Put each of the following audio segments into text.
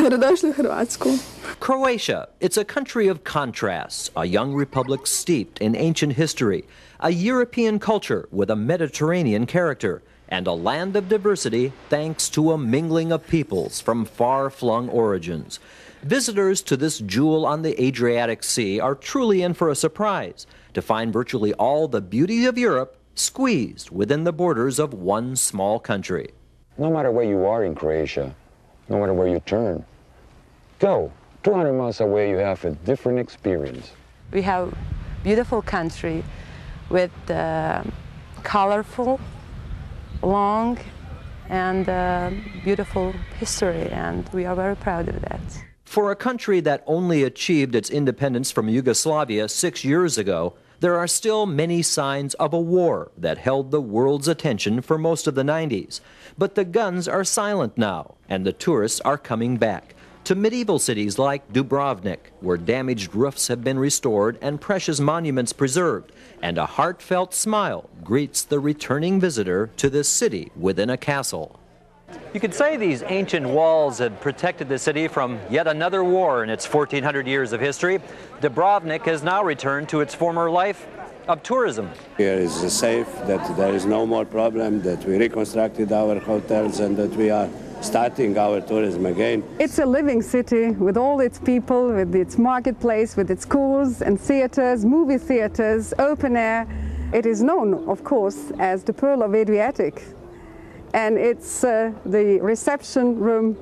Dobrodošli u Hrvatsku. Croatia, it's a country of contrasts, a young republic steeped in ancient history, a European culture with a Mediterranean character, and a land of diversity thanks to a mingling of peoples from far-flung origins. Visitors to this jewel on the Adriatic Sea are truly in for a surprise to find virtually all the beauty of Europe squeezed within the borders of one small country. No matter where you are in Croatia, no matter where you turn, go. 200 miles away, you have a different experience. We have beautiful country with colorful, long, and beautiful history, and we are very proud of that. For a country that only achieved its independence from Yugoslavia 6 years ago, there are still many signs of a war that held the world's attention for most of the 90s. But the guns are silent now, and the tourists are coming back to medieval cities like Dubrovnik, where damaged roofs have been restored and precious monuments preserved, and a heartfelt smile greets the returning visitor to this city within a castle. You could say these ancient walls had protected the city from yet another war in its 1,400 years of history. Dubrovnik has now returned to its former life of tourism. Here is safe, that there is no more problem, that we reconstructed our hotels and that we are starting our tourism again. It's a living city with all its people, with its marketplace, with its schools and theaters, movie theaters, open air. It is known, of course, as the Pearl of Adriatic. And it's the reception room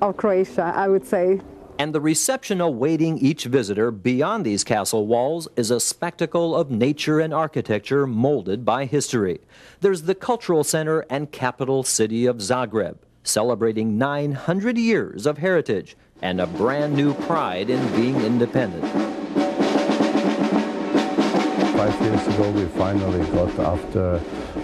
of Croatia, I would say. And the reception awaiting each visitor beyond these castle walls is a spectacle of nature and architecture molded by history. There's the cultural center and capital city of Zagreb, celebrating 900 years of heritage and a brand new pride in being independent. 5 years ago we finally got, after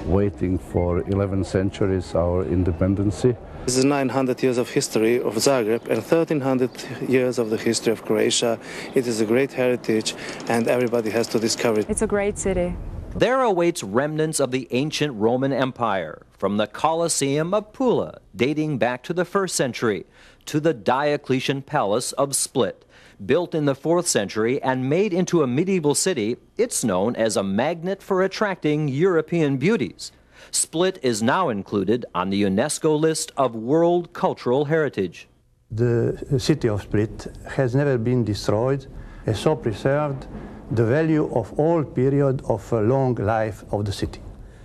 waiting for 11 centuries, our independence. This is 900 years of history of Zagreb and 1,300 years of the history of Croatia. It is a great heritage and everybody has to discover it. It's a great city. There awaits remnants of the ancient Roman Empire, from the Colosseum of Pula, dating back to the 1st century, to the Diocletian Palace of Split. Built in the 4th century and made into a medieval city, it's known as a magnet for attracting European beauties. Split is now included on the UNESCO list of World Cultural Heritage. The city of Split has never been destroyed, and so preserved the value of all period of a long life of the city.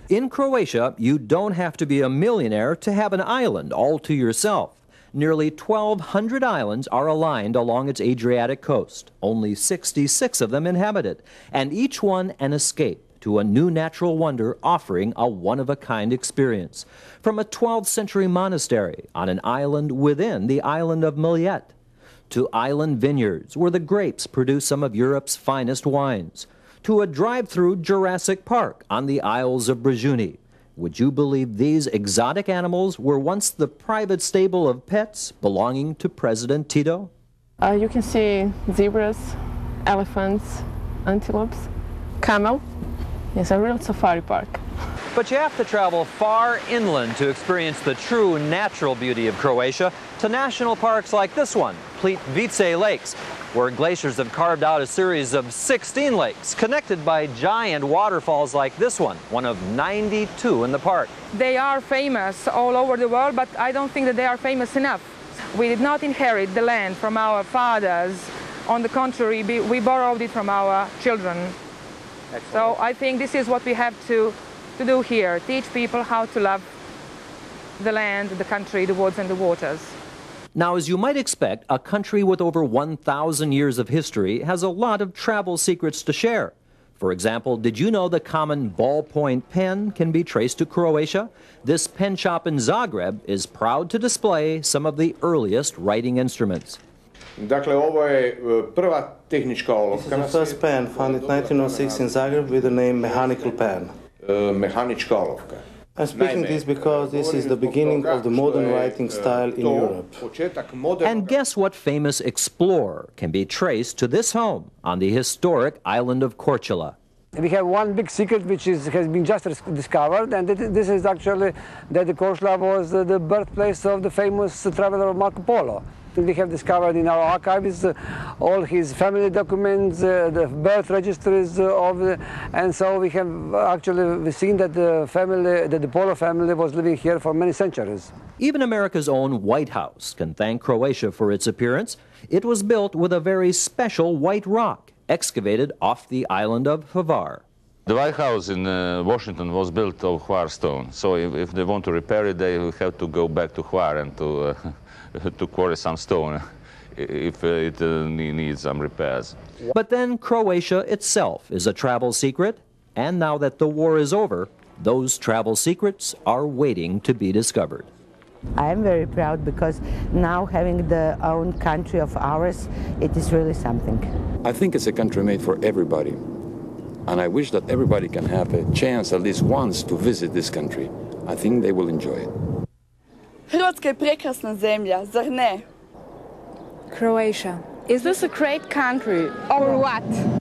In Croatia, you don't have to be a millionaire to have an island all to yourself. Nearly 1,200 islands are aligned along its Adriatic coast, only 66 of them inhabited, and each one an escape to a new natural wonder offering a one-of-a-kind experience. From a 12th century monastery on an island within the island of Millet, to island vineyards where the grapes produce some of Europe's finest wines, to a drive-through Jurassic Park on the Isles of Brezhuni. Would you believe these exotic animals were once the private stable of pets belonging to President Tito? You can see zebras, elephants, antelopes, camel. It's a real safari park. But you have to travel far inland to experience the true natural beauty of Croatia, to national parks like this one, Plitvice Lakes, where glaciers have carved out a series of 16 lakes, connected by giant waterfalls like this one of 92 in the park. They are famous all over the world, but I don't think that they are famous enough. We did not inherit the land from our fathers. On the contrary, we borrowed it from our children. Excellent. So I think this is what we have to do here, teach people how to love the land, the country, the woods and the waters. Now, as you might expect, a country with over 1,000 years of history has a lot of travel secrets to share. For example, did you know the common ballpoint pen can be traced to Croatia? This pen shop in Zagreb is proud to display some of the earliest writing instruments. Dakle, ovo je prva tehnička olovka. This is the first pen found in 1906 in Zagreb with the name mechanical pen. Mehanička olovka. I'm speaking this because this is the beginning of the modern writing style in Europe. And guess what famous explorer can be traced to this home on the historic island of Korčula? We have one big secret which has been just discovered, and this is actually that Korčula was the birthplace of the famous traveler Marco Polo. We have discovered in our archives all his family documents, the birth registries and so we have actually seen that the Polo family was living here for many centuries. Even America's own White House can thank Croatia for its appearance. It was built with a very special white rock, excavated off the island of Hvar. The White House in Washington was built of Hvar stone, so if they want to repair it, they will have to go back to Hvar and to quarry some stone if it needs some repairs. But then Croatia itself is a travel secret, and now that the war is over, those travel secrets are waiting to be discovered. I am very proud because now having the own country of ours, it is really something. I think it's a country made for everybody. And I wish that everybody can have a chance at least once to visit this country. I think they will enjoy it. Hrvatska je prekrasna zemlja, zar ne? Croatia. Is this a great country or what?